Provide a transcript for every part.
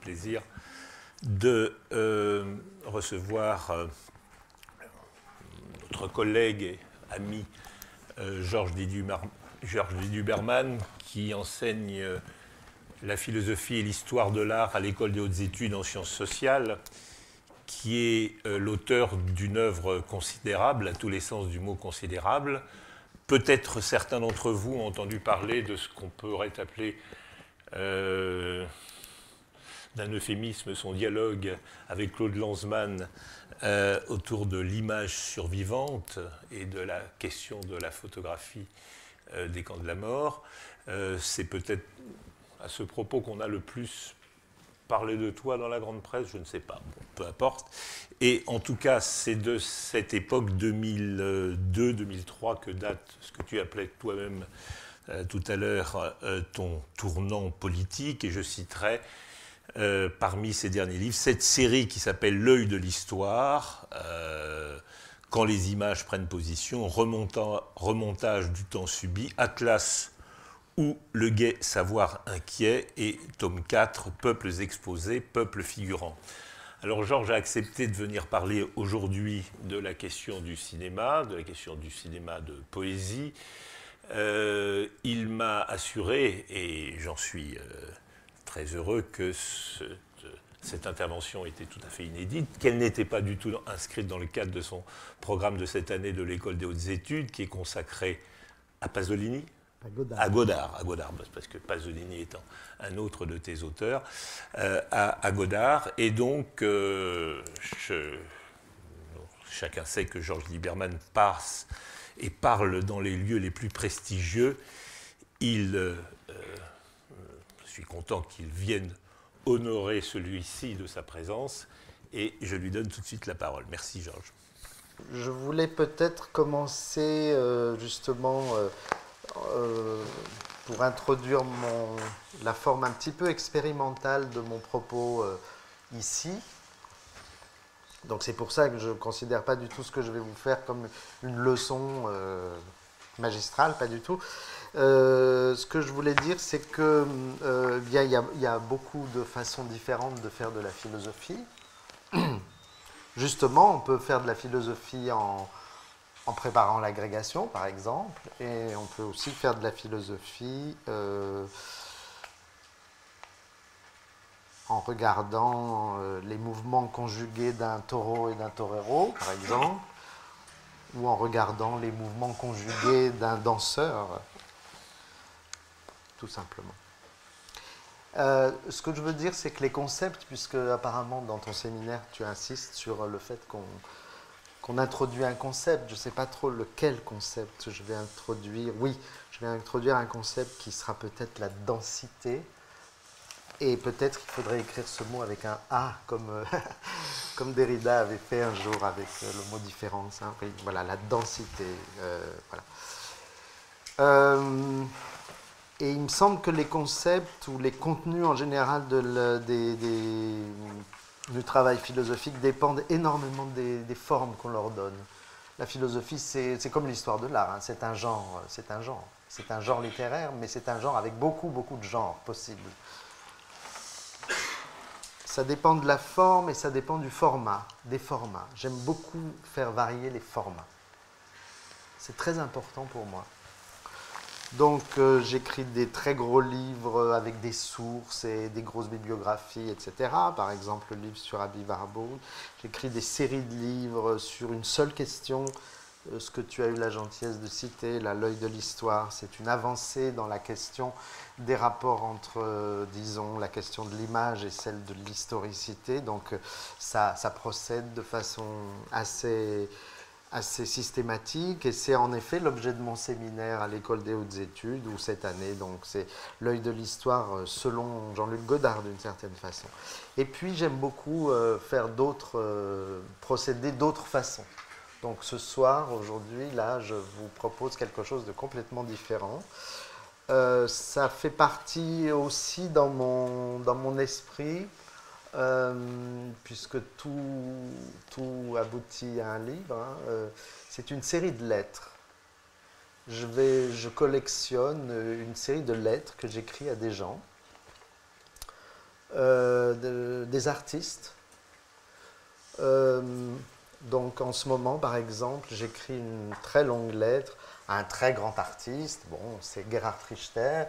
plaisir de recevoir notre collègue et ami Georges Didier-Berman, qui enseigne la philosophie et l'histoire de l'art à l'École des hautes études en sciences sociales, qui est l'auteur d'une œuvre considérable, à tous les sens du mot considérable. Peut-être certains d'entre vous ont entendu parler de ce qu'on pourrait appeler d'un euphémisme, son dialogue avec Claude Lanzmann autour de l'image survivante et de la question de la photographie des camps de la mort. C'est peut-être à ce propos qu'on a le plus parlé de toi dans la grande presse, je ne sais pas, bon, peu importe. Et en tout cas, c'est de cette époque 2002-2003 que date ce que tu appelais toi-même tout à l'heure ton tournant politique, et je citerai parmi ces derniers livres cette série qui s'appelle L'œil de l'histoire, quand les images prennent position, remontage du temps subi, Atlas ou le gai savoir inquiet, et tome 4, Peuples exposés, peuples figurants. Alors Georges a accepté de venir parler aujourd'hui de la question du cinéma, de poésie. Il m'a assuré, et j'en suis très heureux, que cette intervention était tout à fait inédite, qu'elle n'était pas du tout inscrite dans le cadre de son programme de cette année de l'École des hautes études, qui est consacré à Pasolini. À Godard, parce que Pasolini étant un autre de tes auteurs, à Godard. Et donc, chacun sait que Georges Didier-Berman passe et parle dans les lieux les plus prestigieux. Je suis content qu'il vienne honorer celui-ci de sa présence, et je lui donne tout de suite la parole. Merci Georges. Je voulais peut-être commencer justement pour introduire la forme un petit peu expérimentale de mon propos ici. Donc c'est pour ça que je ne considère pas du tout ce que je vais vous faire comme une leçon magistrale, pas du tout. Ce que je voulais dire, c'est que il y a beaucoup de façons différentes de faire de la philosophie. Justement, on peut faire de la philosophie en préparant l'agrégation, par exemple, et on peut aussi faire de la philosophie en regardant les mouvements conjugués d'un taureau et d'un torero, par exemple, ou en regardant les mouvements conjugués d'un danseur, tout simplement. Ce que je veux dire, c'est que les concepts, puisque apparemment dans ton séminaire, tu insistes sur le fait qu'on introduit un concept, je ne sais pas trop lequel concept je vais introduire. Oui, je vais introduire un concept qui sera peut-être la densité, et peut-être qu'il faudrait écrire ce mot avec un A, comme Derrida avait fait un jour avec le mot différence. Hein. Oui, voilà, la densité. Voilà. Et il me semble que les concepts ou les contenus en général du travail philosophique dépendent énormément des formes qu'on leur donne. La philosophie, c'est comme l'histoire de l'art, hein. C'est un genre littéraire, mais c'est un genre avec beaucoup de genres possibles. Ça dépend de la forme et ça dépend du format, des formats. J'aime beaucoup faire varier les formats. C'est très important pour moi. Donc j'écris des très gros livres avec des sources et des grosses bibliographies, etc. Par exemple, le livre sur Aby Warburg. J'écris des séries de livres sur une seule question, ce que tu as eu la gentillesse de citer, l'œil de l'histoire. C'est une avancée dans la question des rapports entre, disons, la question de l'image et celle de l'historicité. Donc ça procède de façon assez systématique, et c'est en effet l'objet de mon séminaire à l'École des hautes études, où cette année, donc c'est l'œil de l'histoire selon Jean-Luc Godard d'une certaine façon. Et puis j'aime beaucoup faire procéder d'autres façons. Donc ce soir, aujourd'hui, là, je vous propose quelque chose de complètement différent. Ça fait partie aussi dans mon esprit, puisque tout aboutit à un livre, hein. C'est une série de lettres. Je collectionne une série de lettres que j'écris à des gens des artistes. Donc en ce moment, par exemple, j'écris une très longue lettre à un très grand artiste. Bon, c'est Gerhard Richter.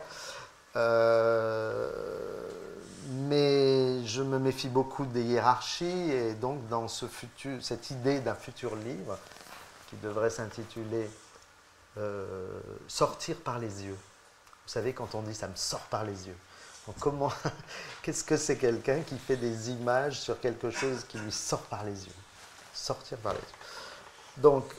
Mais je me méfie beaucoup des hiérarchies et donc dans cette idée d'un futur livre qui devrait s'intituler Sortir par les yeux. Vous savez, quand on dit ça me sort par les yeux. Donc qu'est-ce que c'est quelqu'un qui fait des images sur quelque chose qui lui sort par les yeux? Sortir par les yeux. Donc,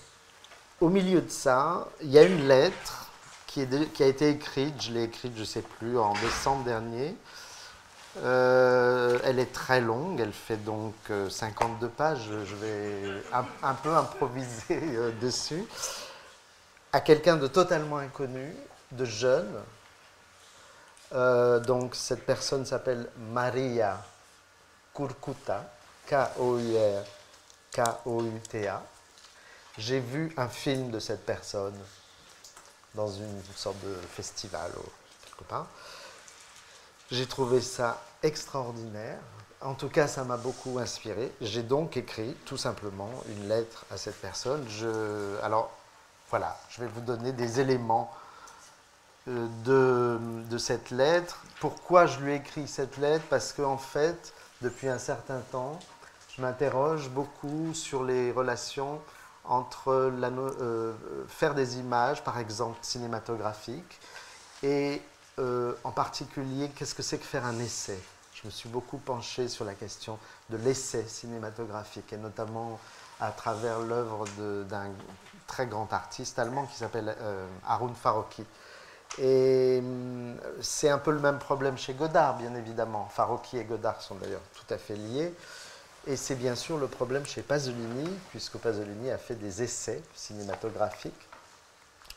au milieu de ça, il y a une lettre qui a été écrite, je l'ai écrite, je ne sais plus, en décembre dernier. Elle est très longue, elle fait donc 52 pages, je vais un peu improviser dessus. À quelqu'un de totalement inconnu, de jeune. Donc cette personne s'appelle Maria Kurkuta, K-O-U-R-K-O-U-T-A. J'ai vu un film de cette personne dans une sorte de festival quelque part. J'ai trouvé ça extraordinaire. En tout cas, ça m'a beaucoup inspiré. J'ai donc écrit tout simplement une lettre à cette personne. Alors, voilà, je vais vous donner des éléments de cette lettre. Pourquoi je lui ai écrit cette lettre? Parce qu'en fait, depuis un certain temps, je m'interroge beaucoup sur les relations entre faire des images, par exemple cinématographiques, et en particulier, qu'est-ce que c'est que faire un essai? Je me suis beaucoup penché sur la question de l'essai cinématographique, et notamment à travers l'œuvre d'un très grand artiste allemand qui s'appelle Harun Farocki. Et c'est un peu le même problème chez Godard, bien évidemment. Farocki et Godard sont d'ailleurs tout à fait liés. Et c'est bien sûr le problème chez Pasolini, puisque Pasolini a fait des essais cinématographiques,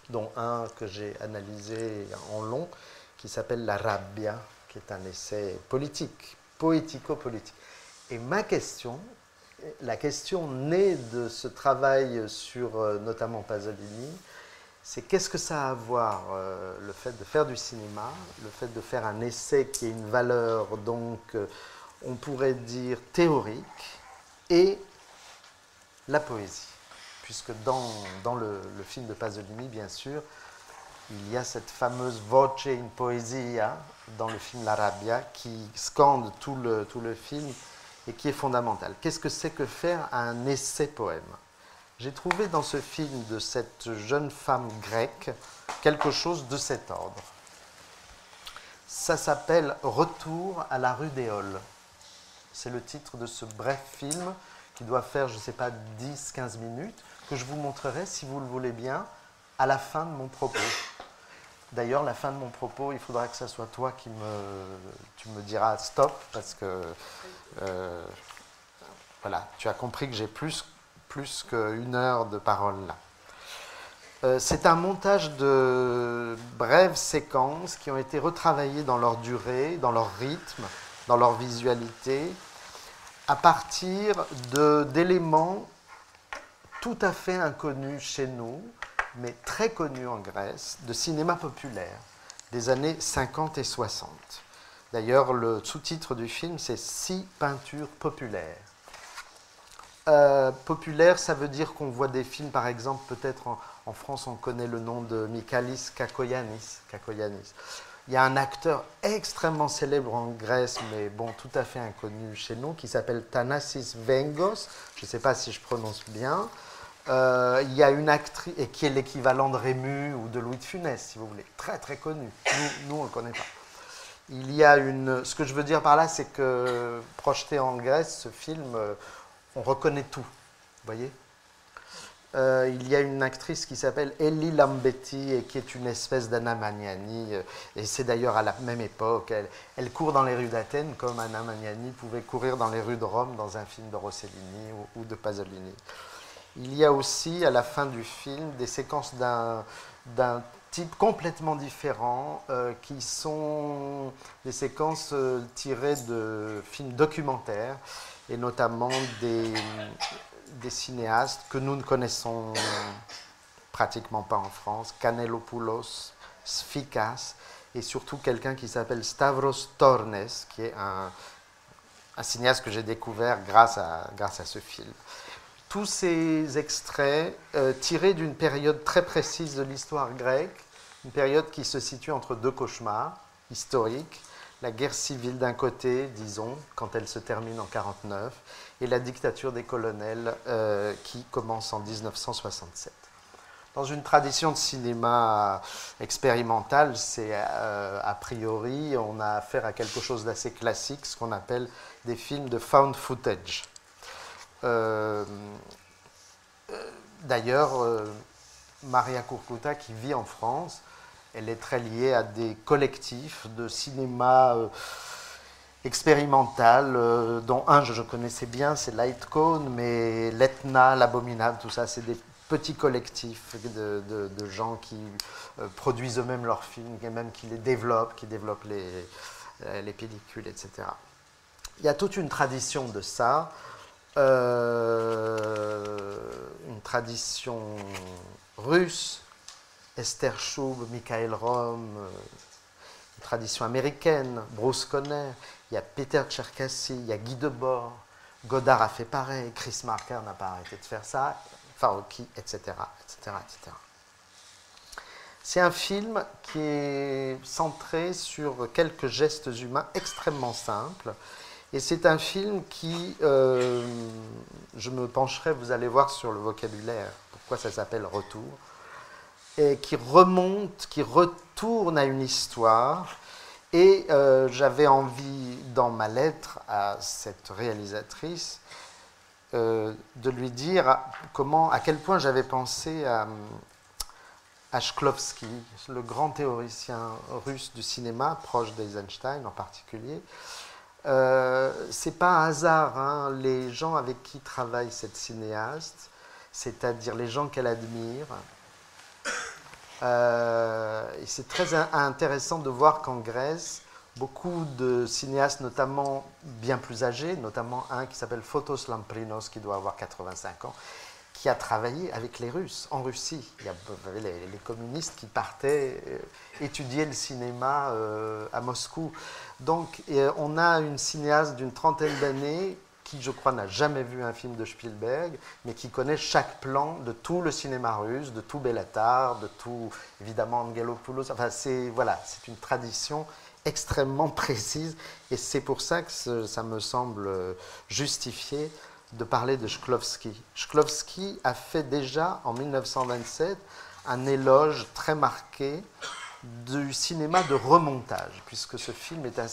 dont un que j'ai analysé en long, qui s'appelle La Rabbia, qui est un essai politique, poético-politique. Et ma question, la question née de ce travail sur notamment Pasolini, c'est qu'est-ce que ça a à voir, le fait de faire du cinéma, le fait de faire un essai qui a une valeur, donc, on pourrait dire théorique, et la poésie. Puisque dans le film de Pasolini, bien sûr, il y a cette fameuse voce in poesia dans le film La Rabbia qui scande tout le film et qui est fondamentale. Qu'est-ce que c'est que faire un essai-poème? J'ai trouvé dans ce film de cette jeune femme grecque quelque chose de cet ordre. Ça s'appelle Retour à la rue des Halles. C'est le titre de ce bref film qui doit faire, je ne sais pas, 10-15 minutes, que je vous montrerai, si vous le voulez bien, à la fin de mon propos. D'ailleurs, la fin de mon propos, il faudra que ce soit toi tu me diras stop, parce que voilà, tu as compris que j'ai plus qu'une heure de parole là. C'est un montage de brèves séquences qui ont été retravaillées dans leur durée, dans leur rythme, dans leur visualité, à partir d'éléments tout à fait inconnus chez nous, mais très connus en Grèce, de cinéma populaire, des années 50 et 60. D'ailleurs, le sous-titre du film, c'est « 6 peintures populaires ». Populaire, ça veut dire qu'on voit des films, par exemple, peut-être en France, on connaît le nom de Michalis Kakoyannis. Il y a un acteur extrêmement célèbre en Grèce, mais bon, tout à fait inconnu chez nous, qui s'appelle Thanasis Vengos, je ne sais pas si je prononce bien. Il y a une actrice, et qui est l'équivalent de Rému ou de Louis de Funès, si vous voulez, très très connue. Nous on ne le connaît pas. Il y a ce que je veux dire par là, c'est que projeté en Grèce, ce film, on reconnaît tout, vous voyez. Il y a une actrice qui s'appelle Ellie Lambetti et qui est une espèce d'Anna Magnani, et c'est d'ailleurs à la même époque. Elle court dans les rues d'Athènes comme Anna Magnani pouvait courir dans les rues de Rome dans un film de Rossellini ou de Pasolini. Il y a aussi, à la fin du film, des séquences d'un type complètement différent, qui sont des séquences tirées de films documentaires, et notamment des cinéastes que nous ne connaissons pratiquement pas en France, Kanellopoulos, Sfikas, et surtout quelqu'un qui s'appelle Stavros Tornes, qui est un cinéaste que j'ai découvert grâce à ce film. Tous ces extraits tirés d'une période très précise de l'histoire grecque, une période qui se situe entre deux cauchemars historiques, la guerre civile d'un côté, disons, quand elle se termine en 1949, et la dictature des colonels qui commence en 1967. Dans une tradition de cinéma expérimental, c'est a priori, on a affaire à quelque chose d'assez classique, ce qu'on appelle des films de found footage. D'ailleurs, Maria Curcuta, qui vit en France, elle est très liée à des collectifs de cinéma expérimental, dont un je connaissais bien, c'est Lightcone, mais l'Etna, l'Abominable, tout ça, c'est des petits collectifs de gens qui produisent eux-mêmes leurs films, et même qui développent les pellicules, etc. Il y a toute une tradition de ça, une tradition russe, Esther Chub, Michael Rom, une tradition américaine, Bruce Conner, il y a Peter Cherkassy, il y a Guy Debord, Godard a fait pareil, Chris Marker n'a pas arrêté de faire ça, Farocki, etc., etc., etc. C'est un film qui est centré sur quelques gestes humains extrêmement simples. Et c'est un film qui, je me pencherai, vous allez voir sur le vocabulaire, pourquoi ça s'appelle Retour, et qui remonte, qui retourne à une histoire. Et j'avais envie, dans ma lettre à cette réalisatrice, de lui dire à quel point j'avais pensé à Shklovsky, le grand théoricien russe du cinéma, proche d'Eisenstein en particulier. C'est pas un hasard, hein, les gens avec qui travaille cette cinéaste, c'est-à-dire les gens qu'elle admire. Et c'est très intéressant de voir qu'en Grèce, beaucoup de cinéastes, notamment bien plus âgés, notamment un qui s'appelle Fotos Lamprinos, qui doit avoir 85 ans, qui a travaillé avec les Russes, en Russie. Il y avait les communistes qui partaient étudier le cinéma à Moscou. Donc on a une cinéaste d'une trentaine d'années qui, je crois, n'a jamais vu un film de Spielberg, mais qui connaît chaque plan de tout le cinéma russe, de tout Bellatar, de tout, évidemment, Angelopoulos. Enfin, c'est une tradition extrêmement précise, et c'est pour ça que ça me semble justifié de parler de Shklovsky. Shklovsky a fait déjà, en 1927, un éloge très marqué du cinéma de remontage, puisque ce film est un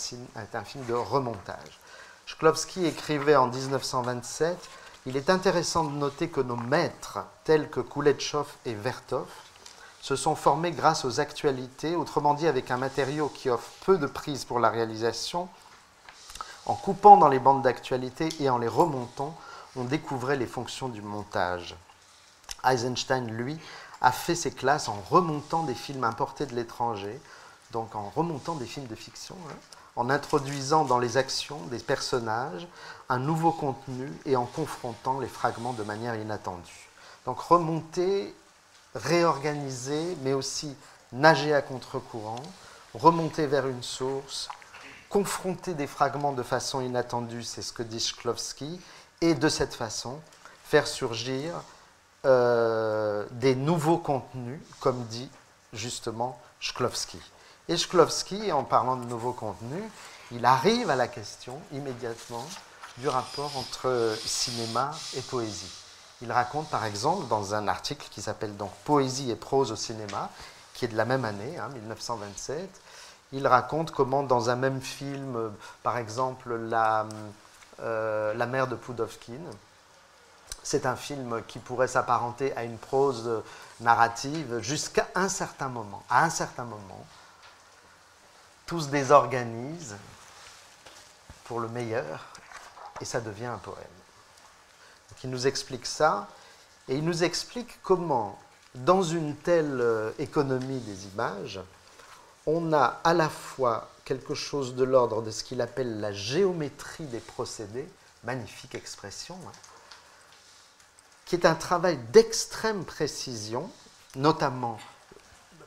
film de remontage. Shklovsky écrivait en 1927 « Il est intéressant de noter que nos maîtres, tels que Kouletchov et Vertov, se sont formés grâce aux actualités, autrement dit avec un matériau qui offre peu de prise pour la réalisation. En coupant dans les bandes d'actualité et en les remontant, on découvrait les fonctions du montage. » Eisenstein, lui, a fait ses classes en remontant des films importés de l'étranger, donc en remontant des films de fiction, en introduisant dans les actions des personnages un nouveau contenu et en confrontant les fragments de manière inattendue. Donc remonter, réorganiser, mais aussi nager à contre-courant, remonter vers une source, confronter des fragments de façon inattendue, c'est ce que dit Shklovsky, et de cette façon faire surgir des nouveaux contenus, comme dit justement Shklovsky. Et Shklovsky, en parlant de nouveaux contenus, il arrive à la question immédiatement du rapport entre cinéma et poésie. Il raconte par exemple dans un article qui s'appelle donc Poésie et prose au cinéma, qui est de la même année, 1927, il raconte comment dans un même film, par exemple La mère de Poudovkine, c'est un film qui pourrait s'apparenter à une prose narrative jusqu'à un certain moment. À un certain moment, tout se désorganise pour le meilleur et ça devient un poème. Donc il nous explique ça et il nous explique comment, dans une telle économie des images, on a à la fois quelque chose de l'ordre de ce qu'il appelle la géométrie des procédés, magnifique expression, qui est un travail d'extrême précision, notamment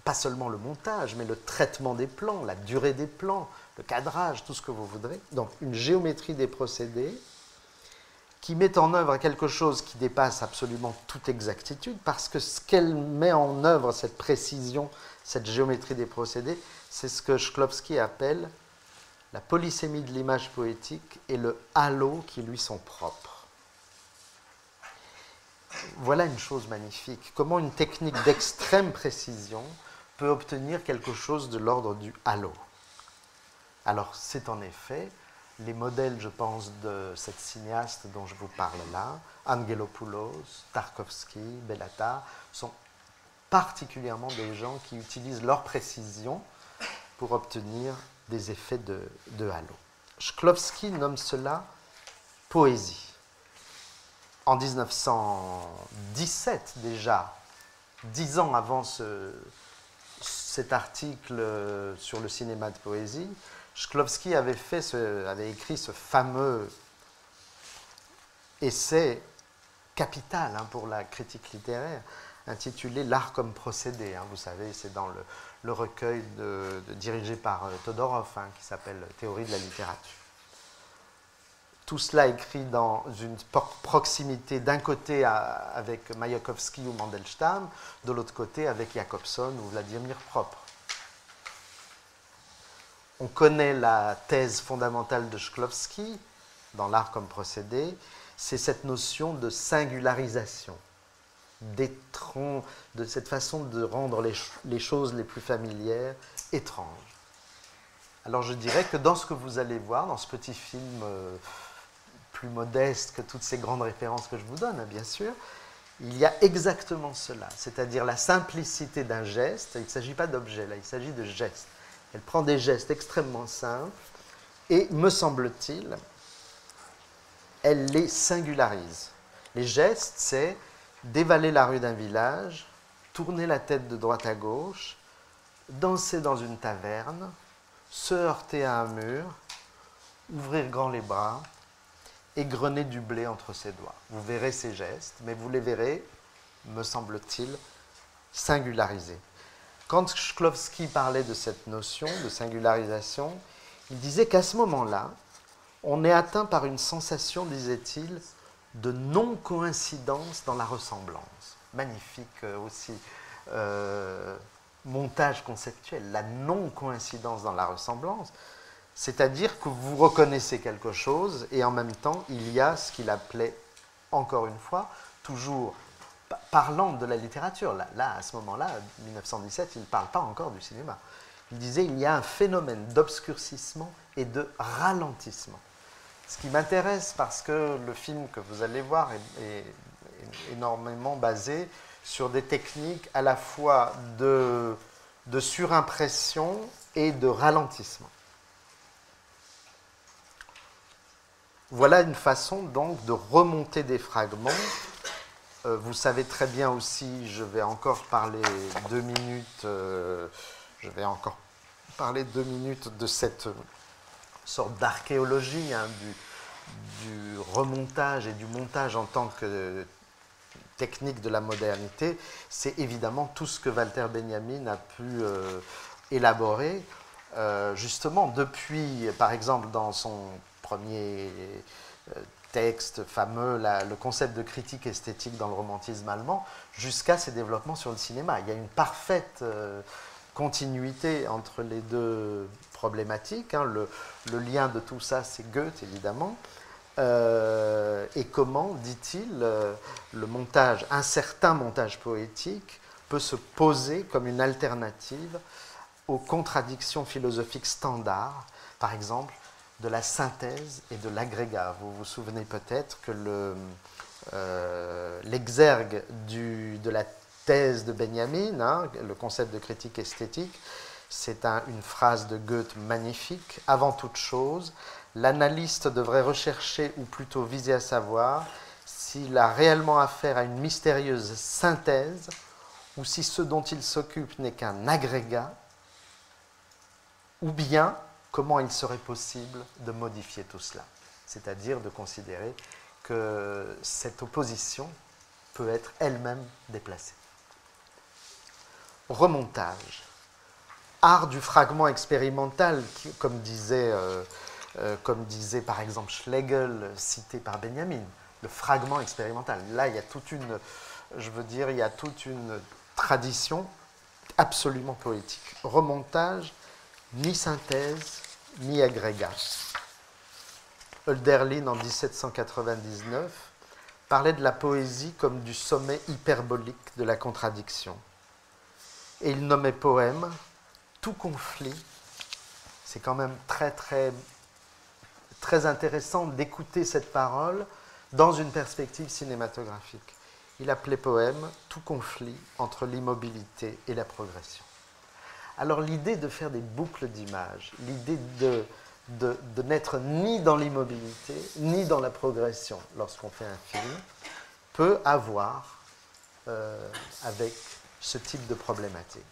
pas seulement le montage, mais le traitement des plans, la durée des plans, le cadrage, tout ce que vous voudrez. Donc une géométrie des procédés qui met en œuvre quelque chose qui dépasse absolument toute exactitude, parce que ce qu'elle met en œuvre, cette précision, cette géométrie des procédés, c'est ce que Shklovsky appelle la polysémie de l'image poétique et le halo qui lui sont propres. Voilà une chose magnifique. Comment une technique d'extrême précision peut obtenir quelque chose de l'ordre du halo. Alors, c'est en effet les modèles, je pense, de cette cinéaste dont je vous parle là, Angelopoulos, Tarkovsky, Bellatar, sont particulièrement des gens qui utilisent leur précision pour obtenir des effets de halo. Shklovsky nomme cela poésie. En 1917 déjà, 10 ans avant cet article sur le cinéma de poésie, Shklovsky avait écrit ce fameux essai capital pour la critique littéraire, intitulé L'art comme procédé. Vous savez, c'est dans le recueil dirigé par Todorov, qui s'appelle Théorie de la littérature. Tout cela écrit dans une proximité d'un côté avec Mayakovsky ou Mandelstam, de l'autre côté avec Jacobson ou Vladimir Propre. On connaît la thèse fondamentale de Shklovsky dans l'art comme procédé, c'est cette notion de singularisation, de cette façon de rendre les choses les plus familières étranges. Alors je dirais que dans ce que vous allez voir, dans ce petit film plus modeste que toutes ces grandes références que je vous donne, bien sûr, il y a exactement cela, c'est-à-dire la simplicité d'un geste. Il ne s'agit pas d'objet, là, il s'agit de gestes. Elle prend des gestes extrêmement simples et, me semble-t-il, elle les singularise. Les gestes, c'est dévaler la rue d'un village, tourner la tête de droite à gauche, danser dans une taverne, se heurter à un mur, ouvrir grand les bras, égrener du blé entre ses doigts. Vous verrez ces gestes, mais vous les verrez, me semble-t-il, singularisés. Quand Shklovsky parlait de cette notion de singularisation, il disait qu'à ce moment-là, on est atteint par une sensation, disait-il, de non-coïncidence dans la ressemblance. Magnifique aussi montage conceptuel, la non-coïncidence dans la ressemblance. C'est-à-dire que vous reconnaissez quelque chose et en même temps, il y a ce qu'il appelait, encore une fois, toujours parlant de la littérature. Là, à ce moment-là, 1917, il ne parle pas encore du cinéma. Il disait il y a un phénomène d'obscurcissement et de ralentissement. Ce qui m'intéresse parce que le film que vous allez voir est énormément basé sur des techniques à la fois de surimpression et de ralentissement. Voilà une façon donc de remonter des fragments. Vous savez très bien aussi, je vais encore parler 2 minutes, de cette sorte d'archéologie du remontage et du montage en tant que technique de la modernité. C'est évidemment tout ce que Walter Benjamin a pu élaborer, justement depuis, par exemple, dans son premier texte fameux, le concept de critique esthétique dans le romantisme allemand, jusqu'à ses développements sur le cinéma. Il y a une parfaite continuité entre les deux problématiques. Le lien de tout ça, c'est Goethe, évidemment. Et comment, dit-il, le montage, un certain montage poétique peut se poser comme une alternative aux contradictions philosophiques standards, par exemple, de la synthèse et de l'agrégat. Vous vous souvenez peut-être que l'exergue de la thèse de Benjamin, le concept de critique esthétique, c'est une phrase de Goethe magnifique. Avant toute chose, l'analyste devrait rechercher, ou plutôt viser à savoir, s'il a réellement affaire à une mystérieuse synthèse, ou si ce dont il s'occupe n'est qu'un agrégat, ou bien comment il serait possible de modifier tout cela, c'est-à-dire de considérer que cette opposition peut être elle-même déplacée. Remontage. Art du fragment expérimental, comme disait par exemple Schlegel, cité par Benjamin, le fragment expérimental. Là, il y a toute une, il y a toute une tradition absolument poétique. Remontage, ni synthèse, ni agrégat. Hölderlin, en 1799, parlait de la poésie comme du sommet hyperbolique de la contradiction. Et il nommait poème tout conflit. C'est quand même très, très, très intéressant d'écouter cette parole dans une perspective cinématographique. Il appelait poème tout conflit entre l'immobilité et la progression. Alors l'idée de faire des boucles d'images, l'idée de n'être ni dans l'immobilité, ni dans la progression lorsqu'on fait un film, peut avoir avec ce type de problématique,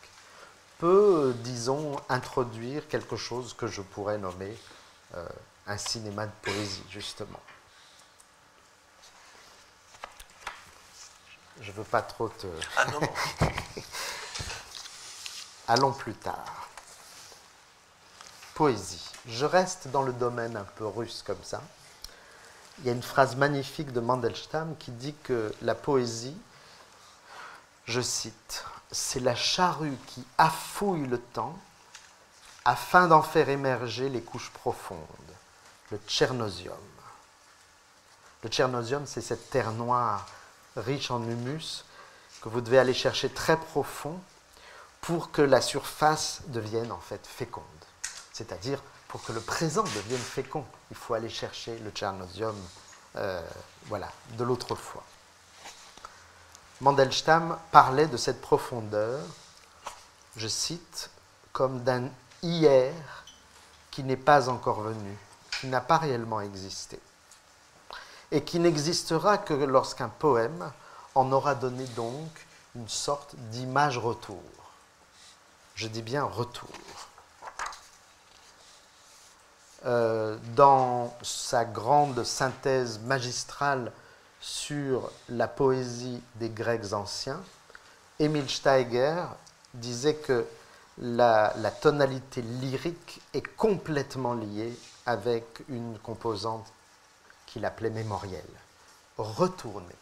peut, disons, introduire quelque chose que je pourrais nommer un cinéma de poésie, justement. Je ne veux pas trop te... Ah non, non. Allons plus tard. Poésie. Je reste dans le domaine un peu russe comme ça. Il y a une phrase magnifique de Mandelstam qui dit que la poésie, je cite, « c'est la charrue qui affouille le temps afin d'en faire émerger les couches profondes, le tchernosium. » Le tchernosium, c'est cette terre noire riche en humus que vous devez aller chercher très profond pour que la surface devienne en fait féconde. C'est-à-dire, pour que le présent devienne fécond, il faut aller chercher le tchernosium de l'autrefois. Mandelstam parlait de cette profondeur, je cite, comme d'un hier qui n'est pas encore venu, qui n'a pas réellement existé, et qui n'existera que lorsqu'un poème en aura donné donc une sorte d'image-retour. Je dis bien retour. Dans sa grande synthèse magistrale sur la poésie des Grecs anciens, Emil Steiger disait que la tonalité lyrique est complètement liée avec une composante qu'il appelait mémorielle. Retourner.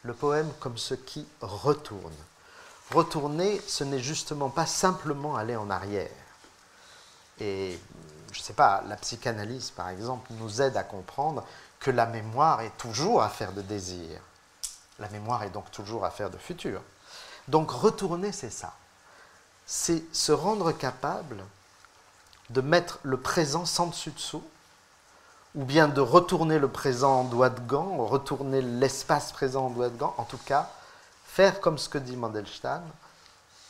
Le poème comme ce qui retourne. Retourner, ce n'est justement pas simplement aller en arrière. Et je ne sais pas, la psychanalyse, par exemple, nous aide à comprendre que la mémoire est toujours affaire de désir. La mémoire est donc toujours affaire de futur. Donc retourner, c'est ça. C'est se rendre capable de mettre le présent sans dessus-dessous, ou bien de retourner le présent en doigt de gant, retourner l'espace présent en doigt de gant, en tout cas, faire comme ce que dit Mandelstam,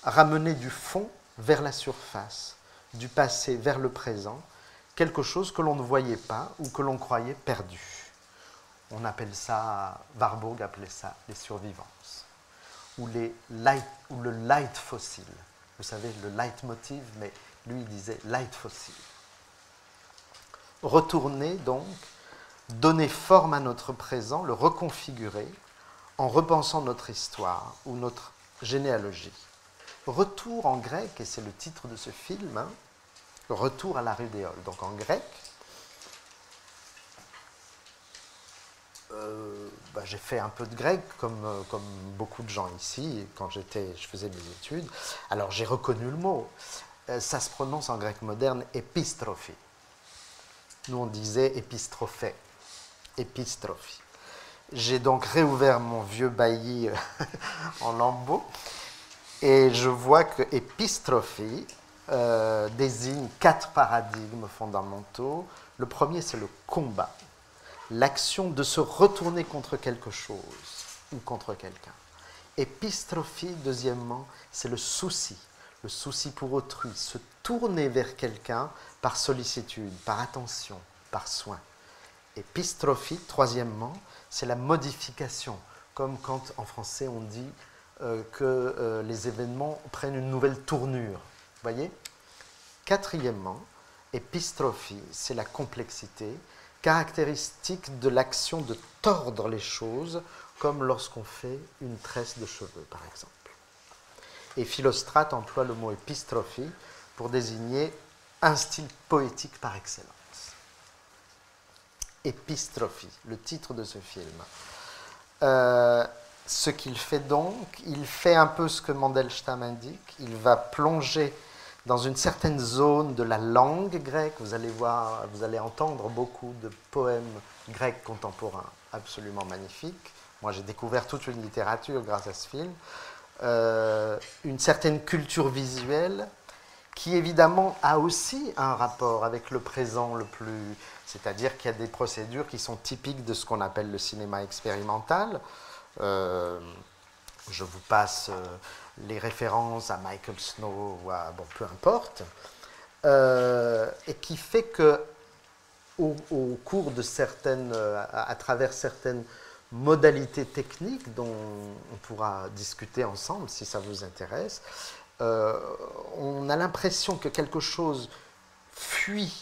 ramener du fond vers la surface, du passé vers le présent, quelque chose que l'on ne voyait pas ou que l'on croyait perdu. On appelle ça, Warburg appelait ça les survivances, ou le light fossile. Vous savez, le leitmotiv, mais lui il disait light fossile. Retourner donc, donner forme à notre présent, le reconfigurer en repensant notre histoire ou notre généalogie. Retour en grec, et c'est le titre de ce film, hein, Retour à la rudéole. Donc en grec, j'ai fait un peu de grec comme beaucoup de gens ici quand je faisais mes études. Alors j'ai reconnu le mot. Ça se prononce en grec moderne épistrophie. Nous on disait épistrophée. Épistrophie. J'ai donc réouvert mon vieux bailli en lambeaux et je vois que épistrophie désigne 4 paradigmes fondamentaux. Le premier, c'est le combat, l'action de se retourner contre quelque chose ou contre quelqu'un. Épistrophie, deuxièmement, c'est le souci pour autrui, se tourner vers quelqu'un par sollicitude, par attention, par soin. Épistrophie, troisièmement, c'est la modification, comme quand en français on dit que les événements prennent une nouvelle tournure. Vous voyez ? Quatrièmement, épistrophie, c'est la complexité, caractéristique de l'action de tordre les choses, comme lorsqu'on fait une tresse de cheveux, par exemple. Et Philostrate emploie le mot épistrophie pour désigner un style poétique par excellence. Épistrophie, le titre de ce film. Ce qu'il fait donc, il fait un peu ce que Mandelstam indique, il va plonger dans une certaine zone de la langue grecque. Vous allez voir, vous allez entendre beaucoup de poèmes grecs contemporains absolument magnifiques. Moi, j'ai découvert toute une littérature grâce à ce film. Une certaine culture visuelle qui évidemment a aussi un rapport avec le présent le plus... C'est-à-dire qu'il y a des procédures qui sont typiques de ce qu'on appelle le cinéma expérimental. Je vous passe les références à Michael Snow ou à... bon, peu importe. Et qui fait que au cours de certaines... à travers certaines modalités techniques dont on pourra discuter ensemble si ça vous intéresse, on a l'impression que quelque chose fuit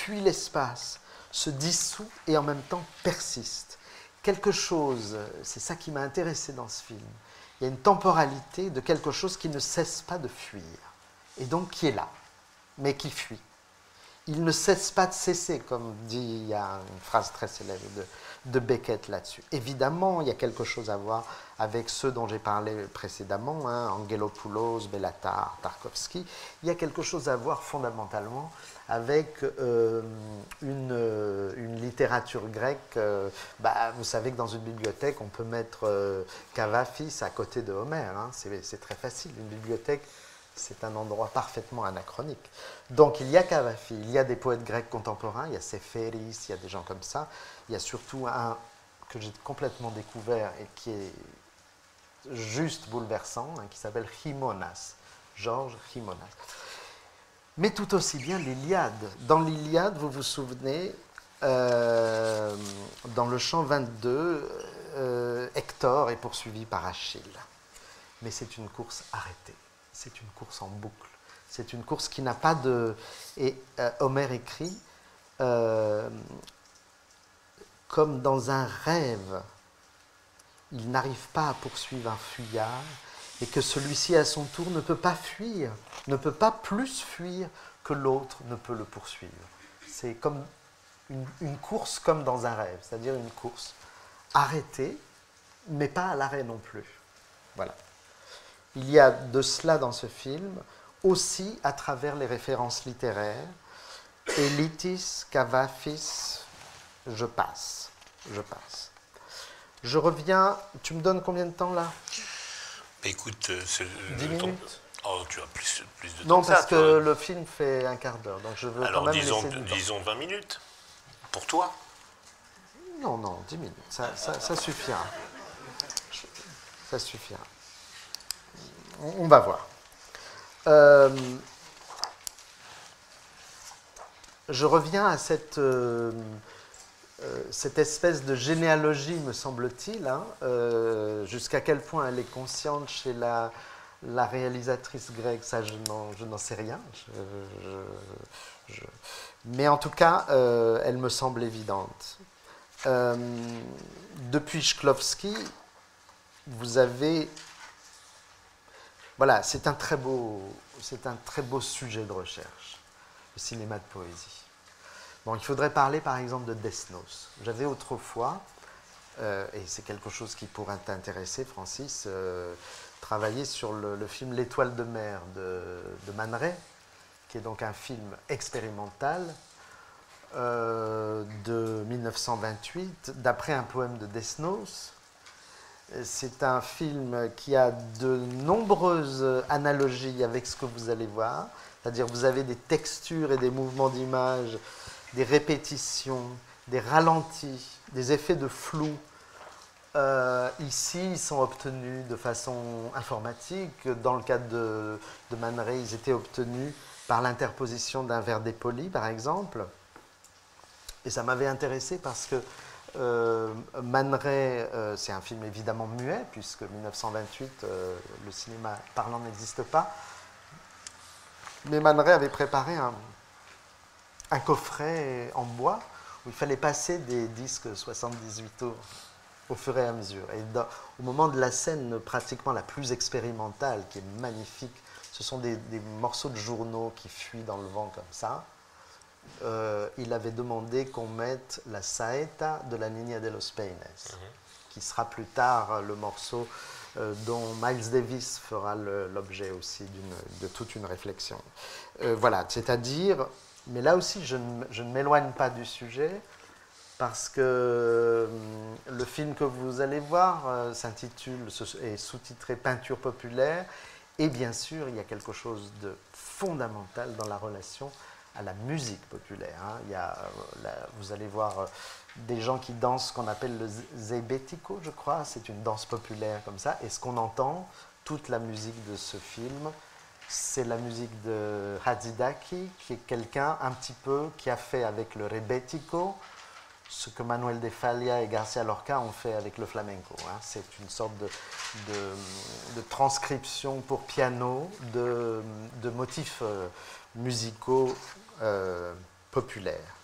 l'espace, se dissout et en même temps persiste. Quelque chose, c'est ça qui m'a intéressé dans ce film, il y a une temporalité de quelque chose qui ne cesse pas de fuir, et donc qui est là, mais qui fuit. Il ne cesse pas de cesser, comme dit, il y a une phrase très célèbre de Beckett là-dessus. Évidemment, il y a quelque chose à voir avec ceux dont j'ai parlé précédemment, hein, Angelopoulos, Bellatar, Tarkovsky. Il y a quelque chose à voir fondamentalement avec une littérature grecque. Vous savez que dans une bibliothèque, on peut mettre Kavafis à côté de Homère. Hein, c'est très facile. Une bibliothèque, c'est un endroit parfaitement anachronique. Donc il y a Cavafi, il y a des poètes grecs contemporains, il y a Séphéris, il y a des gens comme ça. Il y a surtout un que j'ai complètement découvert et qui est juste bouleversant, hein, qui s'appelle Chimonas, Georges Chimonas. Mais tout aussi bien l'Iliade. Dans l'Iliade, vous vous souvenez, dans le chant 22, Hector est poursuivi par Achille. Mais c'est une course arrêtée. C'est une course en boucle. C'est une course qui n'a pas de... Et Homère écrit, comme dans un rêve, il n'arrive pas à poursuivre un fuyard, et que celui-ci, à son tour, ne peut pas fuir, ne peut pas plus fuir que l'autre ne peut le poursuivre. C'est comme une course comme dans un rêve, c'est-à-dire une course arrêtée, mais pas à l'arrêt non plus. Voilà. Il y a de cela dans ce film, aussi à travers les références littéraires. Elitis, Kavafis, je passe. Je reviens, tu me donnes combien de temps là? Écoute, 10 minutes. Oh, tu as plus de temps. Non, parce que le film fait un quart d'heure, donc je veux alors, quand même disons, laisser du temps. disons 20 minutes, pour toi. Non, 10 minutes, ça suffira. Ça suffira. On va voir. Je reviens à cette espèce de généalogie, me semble-t-il, hein, jusqu'à quel point elle est consciente chez la réalisatrice grecque, ça je n'en sais rien. Mais en tout cas, elle me semble évidente. Depuis Shklovsky, vous avez... Voilà, c'est un très beau sujet de recherche, le cinéma de poésie. Bon, il faudrait parler par exemple de Desnos. J'avais autrefois, et c'est quelque chose qui pourrait t'intéresser, Francis, travaillé sur le film L'Étoile de mer de Man Ray, qui est donc un film expérimental de 1928, d'après un poème de Desnos. C'est un film qui a de nombreuses analogies avec ce que vous allez voir, c'est-à-dire vous avez des textures et des mouvements d'image, des répétitions, des ralentis, des effets de flou. Ici, ils sont obtenus de façon informatique. Dans le cadre de Man Ray, ils étaient obtenus par l'interposition d'un verre dépoli, par exemple. Et ça m'avait intéressé parce que Man Ray, c'est un film évidemment muet, puisque 1928, le cinéma parlant n'existe pas. Mais Man Ray avait préparé un coffret en bois où il fallait passer des disques 78 tours au fur et à mesure. Et au moment de la scène pratiquement la plus expérimentale, qui est magnifique, ce sont des morceaux de journaux qui fuient dans le vent comme ça. Il avait demandé qu'on mette la saeta de la Niña de los Peines, qui sera plus tard le morceau dont Miles Davis fera l'objet aussi de toute une réflexion. Voilà, c'est-à-dire, mais là aussi je ne m'éloigne pas du sujet, parce que le film que vous allez voir s'intitule, est sous-titré Peinture populaire, et bien sûr il y a quelque chose de fondamental dans la relation à la musique populaire. Hein. Il y a, vous allez voir des gens qui dansent ce qu'on appelle le zeibético, je crois, c'est une danse populaire comme ça, et ce qu'on entend, toute la musique de ce film, c'est la musique de Hatzidaki, qui est quelqu'un un petit peu qui a fait avec le rebético ce que Manuel de Falla et García Lorca ont fait avec le flamenco. Hein. C'est une sorte de transcription pour piano de motifs musicaux populaires.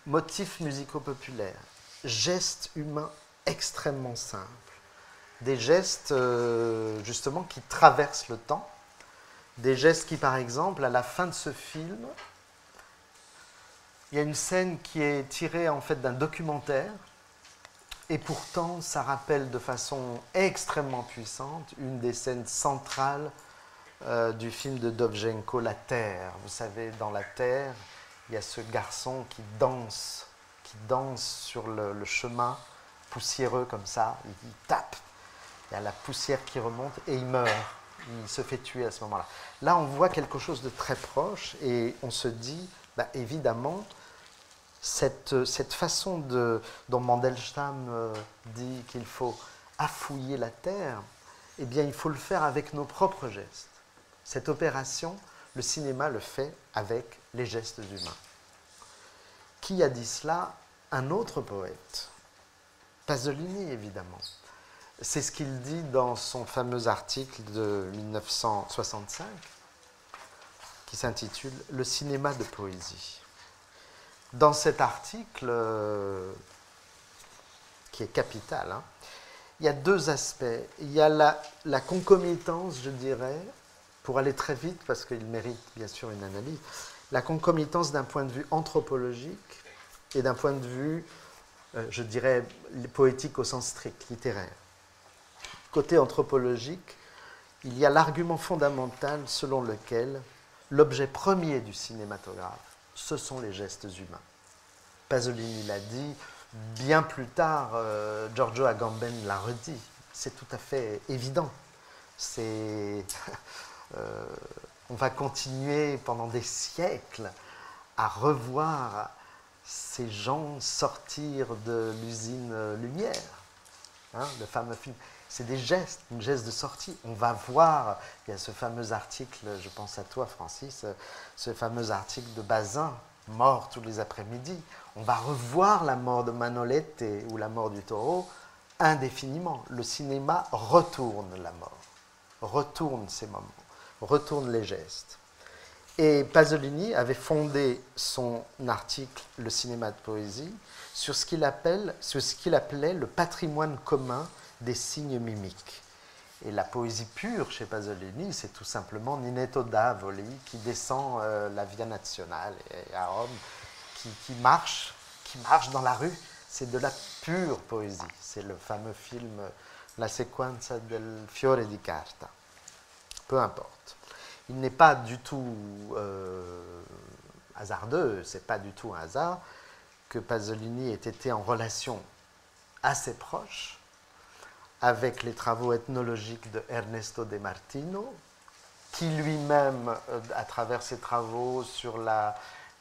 Motifs musicaux populaires, gestes humains extrêmement simples, des gestes justement qui traversent le temps, des gestes qui, par exemple, à la fin de ce film, il y a une scène qui est tirée en fait d'un documentaire, et pourtant ça rappelle de façon extrêmement puissante une des scènes centrales du film de Dovzhenko, La Terre. Vous savez, dans La Terre, il y a ce garçon qui danse sur le chemin poussiéreux comme ça, il tape, il y a la poussière qui remonte et il meurt, il se fait tuer à ce moment-là. Là, on voit quelque chose de très proche et on se dit, bah, évidemment, cette façon dont Mandelstam dit qu'il faut affouiller la terre, eh bien, il faut le faire avec nos propres gestes. Cette opération, le cinéma le fait avec les gestes humains. Qui a dit cela? Un autre poète, Pasolini, évidemment. C'est ce qu'il dit dans son fameux article de 1965, qui s'intitule « Le cinéma de poésie ». Dans cet article, qui est capital, hein, il y a deux aspects. Il y a la concomitance, je dirais, pour aller très vite, parce qu'il mérite bien sûr une analyse, la concomitance d'un point de vue anthropologique et d'un point de vue, je dirais, poétique au sens strict, littéraire. Côté anthropologique, il y a l'argument fondamental selon lequel l'objet premier du cinématographe, ce sont les gestes humains. Pasolini l'a dit, bien plus tard, Giorgio Agamben l'a redit. C'est tout à fait évident. On va continuer pendant des siècles à revoir ces gens sortir de l'usine Lumière, hein, le fameux film. C'est des gestes, une geste de sortie. On va voir, il y a ce fameux article, je pense à toi Francis, ce fameux article de Bazin, mort tous les après-midi. On va revoir la mort de Manolete ou la mort du taureau indéfiniment. Le cinéma retourne la mort, retourne ces moments, retourne les gestes. Et Pasolini avait fondé son article « Le cinéma de poésie » sur ce qu'il appelait le patrimoine commun des signes mimiques. Et la poésie pure chez Pasolini, c'est tout simplement Ninetto d'Avoli qui descend la Via Nazionale à Rome, qui marche dans la rue. C'est de la pure poésie. C'est le fameux film La sequenza del fiore di carta. Peu importe. Il n'est pas du tout hasardeux, c'est pas du tout un hasard que Pasolini ait été en relation assez proche avec les travaux ethnologiques de Ernesto De Martino, qui lui-même, à travers ses travaux sur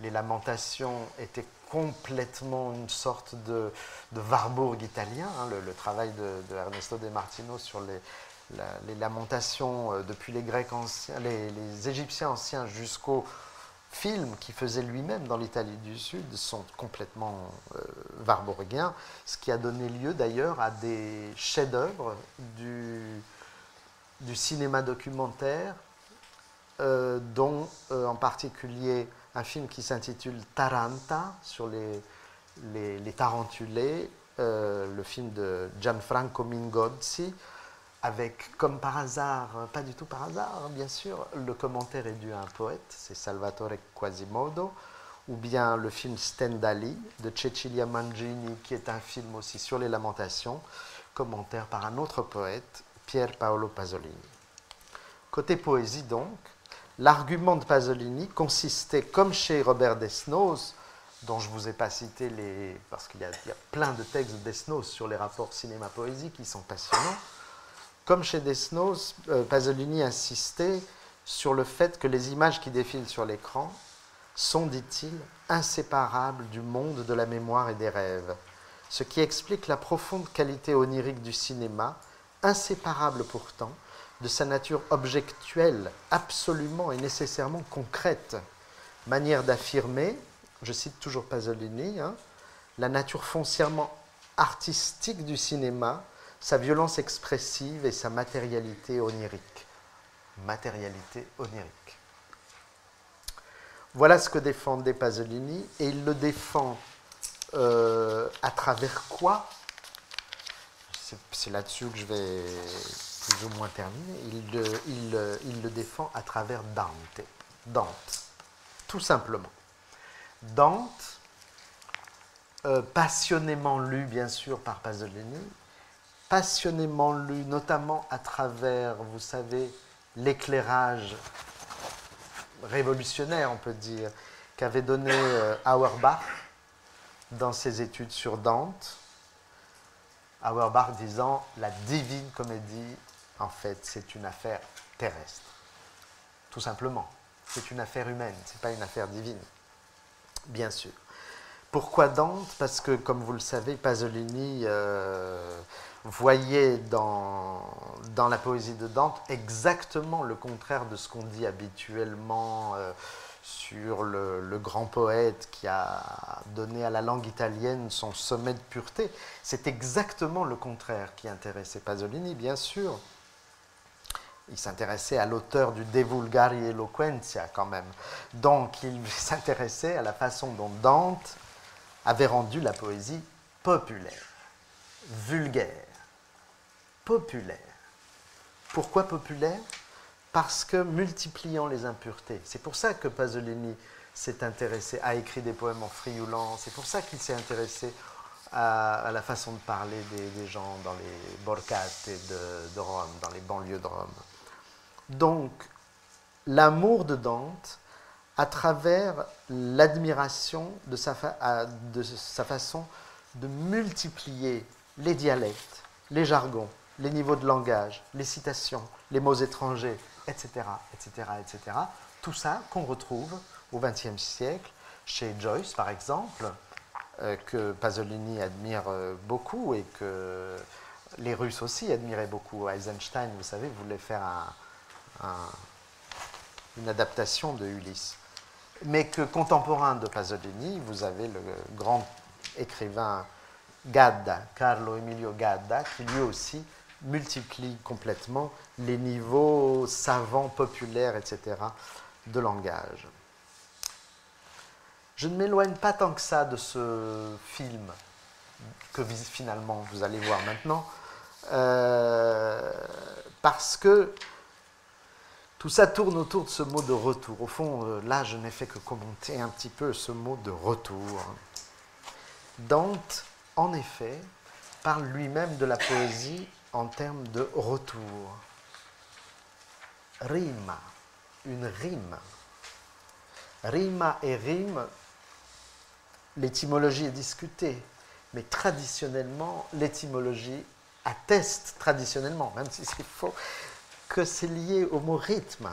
les lamentations, était complètement une sorte de Warburg italien. Hein, le travail de Ernesto De Martino sur les lamentations depuis les Grecs anciens, les Égyptiens anciens jusqu'au film qu'il faisait lui-même dans l'Italie du Sud sont complètement warburgiens, ce qui a donné lieu d'ailleurs à des chefs-d'œuvre du cinéma documentaire, dont en particulier un film qui s'intitule Taranta, sur les tarentulés, le film de Gianfranco Mingozzi, avec, comme par hasard, pas du tout par hasard, bien sûr, le commentaire est dû à un poète, c'est Salvatore Quasimodo, ou bien le film Stendhali de Cecilia Mangini, qui est un film aussi sur les lamentations, commentaire par un autre poète, Pier Paolo Pasolini. Côté poésie donc, l'argument de Pasolini consistait, comme chez Robert Desnos, dont je ne vous ai pas cité parce qu'il y a plein de textes de Desnos sur les rapports cinéma-poésie qui sont passionnants. Comme chez Desnos, Pasolini insistait sur le fait que les images qui défilent sur l'écran sont, dit-il, inséparables du monde de la mémoire et des rêves, ce qui explique la profonde qualité onirique du cinéma, inséparable pourtant de sa nature objectuelle, absolument et nécessairement concrète, manière d'affirmer, je cite toujours Pasolini, la nature foncièrement artistique du cinéma, sa violence expressive et sa matérialité onirique. Matérialité onirique. Voilà ce que défendait Pasolini, et il le défend à travers quoi? C'est là-dessus que je vais plus ou moins terminer. Il le défend à travers Dante. Dante, tout simplement. Dante, passionnément lu bien sûr par Pasolini, passionnément lu notamment à travers, vous savez, l'éclairage révolutionnaire, on peut dire, qu'avait donné Auerbach dans ses études sur Dante. Auerbach disant « la divine comédie, en fait, c'est une affaire terrestre. » Tout simplement. C'est une affaire humaine, ce n'est pas une affaire divine, bien sûr. Pourquoi Dante? Parce que, comme vous le savez, Pasolini voyait dans la poésie de Dante exactement le contraire de ce qu'on dit habituellement sur le grand poète qui a donné à la langue italienne son sommet de pureté. C'est exactement le contraire qui intéressait Pasolini, bien sûr. Il s'intéressait à l'auteur du De Vulgari Eloquentia, quand même. Donc, il s'intéressait à la façon dont Dante avait rendu la poésie populaire, vulgaire, populaire. Pourquoi populaire? Parce que multipliant les impuretés. C'est pour ça que Pasolini s'est intéressé, a écrit des poèmes en frioulant, c'est pour ça qu'il s'est intéressé à la façon de parler des gens dans les borgate de Rome, dans les banlieues de Rome. Donc, l'amour de Dante, à travers l'admiration de sa façon de multiplier les dialectes, les jargons, les niveaux de langage, les citations, les mots étrangers, etc., etc., etc. Tout ça qu'on retrouve au XXe siècle, chez Joyce, par exemple, que Pasolini admire beaucoup et que les Russes aussi admiraient beaucoup. Eisenstein, vous savez, voulait faire une adaptation de Ulysse. Mais que contemporain de Pasolini, vous avez le grand écrivain Gadda, Carlo Emilio Gadda, qui lui aussi multiplie complètement les niveaux savants, populaires, etc. de langage. Je ne m'éloigne pas tant que ça de ce film, que finalement vous allez voir maintenant, parce que tout ça tourne autour de ce mot de retour. Au fond, là, je n'ai fait que commenter un petit peu ce mot de retour. Dante, en effet, parle lui-même de la poésie en termes de retour. Rima, une rime. Rima et rime, l'étymologie est discutée, mais traditionnellement, l'étymologie atteste traditionnellement, même si c'est faux, que c'est lié au mot rythme,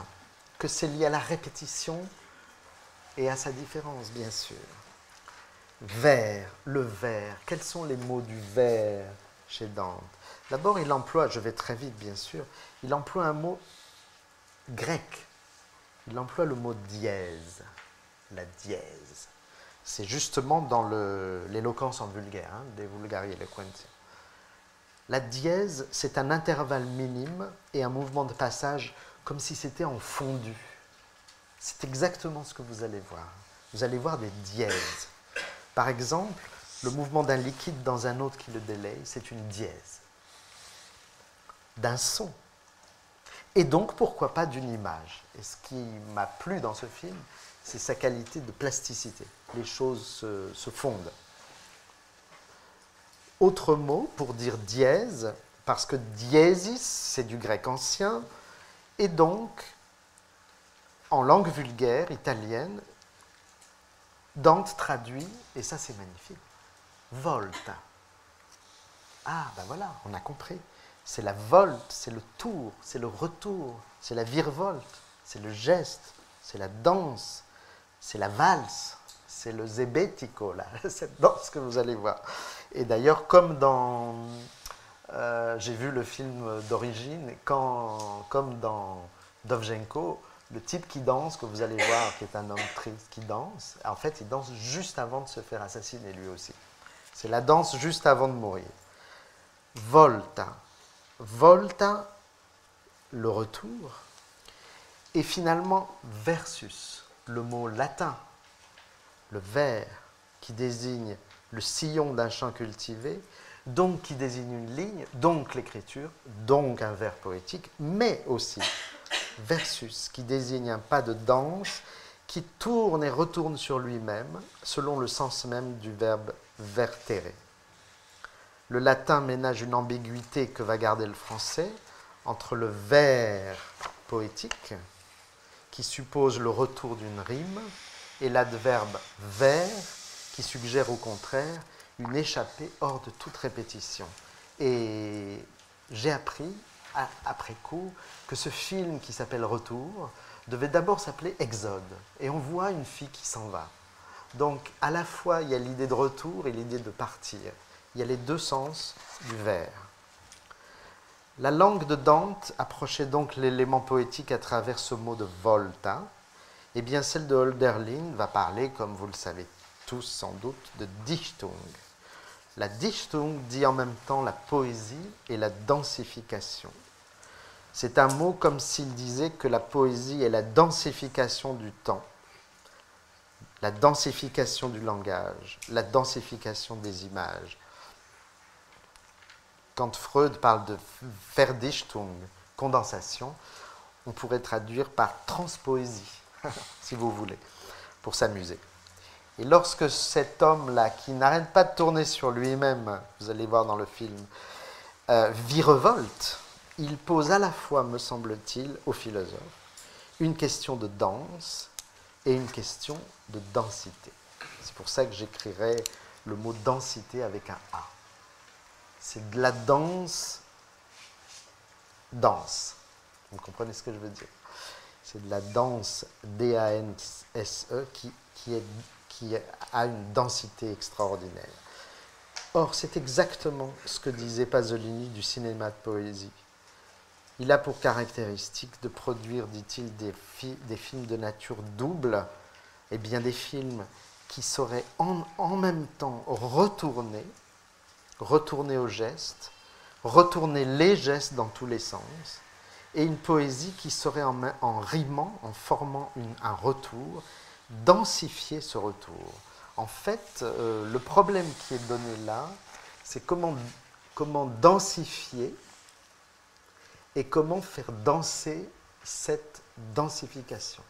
que c'est lié à la répétition et à sa différence, bien sûr. Vers, le vers, quels sont les mots du vers chez Dante? D'abord, il emploie, je vais très vite bien sûr, il emploie un mot grec, il emploie le mot dièse, la dièse. C'est justement dans l'éloquence en vulgaire, des Vulgari Eloquentia. La dièse, c'est un intervalle minime et un mouvement de passage comme si c'était en fondu. C'est exactement ce que vous allez voir. Vous allez voir des dièses. Par exemple, le mouvement d'un liquide dans un autre qui le délaye, c'est une dièse. D'un son. Et donc, pourquoi pas d'une image. Et ce qui m'a plu dans ce film, c'est sa qualité de plasticité. Les choses se fondent. Autre mot pour dire dièse, parce que diésis, c'est du grec ancien, et donc, en langue vulgaire italienne, Dante traduit, et ça c'est magnifique, volta. Ah, ben voilà, on a compris. C'est la volte, c'est le tour, c'est le retour, c'est la virevolte, c'est le geste, c'est la danse, c'est la valse, c'est le zebetico, là, cette danse que vous allez voir. Et d'ailleurs, comme dans... j'ai vu le film d'origine, comme dans Dovzhenko, le type qui danse, que vous allez voir, qui est un homme triste, qui danse, en fait, il danse juste avant de se faire assassiner, lui aussi. C'est la danse juste avant de mourir. Volta. Volta, le retour. Et finalement, versus, le mot latin, le vers, qui désigne le sillon d'un champ cultivé, donc qui désigne une ligne, donc l'écriture, donc un vers poétique, mais aussi versus, qui désigne un pas de danse qui tourne et retourne sur lui-même, selon le sens même du verbe vertere. Le latin ménage une ambiguïté que va garder le français entre le vers poétique, qui suppose le retour d'une rime, et l'adverbe vers, qui suggère au contraire une échappée hors de toute répétition. Et j'ai appris, après coup, que ce film qui s'appelle Retour devait d'abord s'appeler Exode. Et on voit une fille qui s'en va. Donc, à la fois, il y a l'idée de retour et l'idée de partir. Il y a les deux sens du vers. La langue de Dante approchait donc l'élément poétique à travers ce mot de volta. Et bien, celle de Hölderlin va parler, comme vous le savez tous sans doute, de Dichtung. La Dichtung dit en même temps la poésie et la densification. C'est un mot comme s'il disait que la poésie est la densification du temps, la densification du langage, la densification des images. Quand Freud parle de Verdichtung, condensation, on pourrait traduire par transpoésie, si vous voulez, pour s'amuser. Et lorsque cet homme-là, qui n'arrête pas de tourner sur lui-même, vous allez voir dans le film, virevolte, il pose à la fois, me semble-t-il, au philosophe, une question de danse et une question de densité. C'est pour ça que j'écrirai le mot densité avec un A. C'est de la danse, danse. Vous comprenez ce que je veux dire? C'est de la danse, D-A-N-S-E, qui a une densité extraordinaire. Or, c'est exactement ce que disait Pasolini du cinéma de poésie. Il a pour caractéristique de produire, dit-il, des films de nature double, et bien des films qui sauraient en même temps retourner au geste, retourner les gestes dans tous les sens, et une poésie qui saurait en rimant, en formant un retour, densifier ce retour. En fait, le problème qui est donné là, c'est comment densifier et comment faire danser cette densification.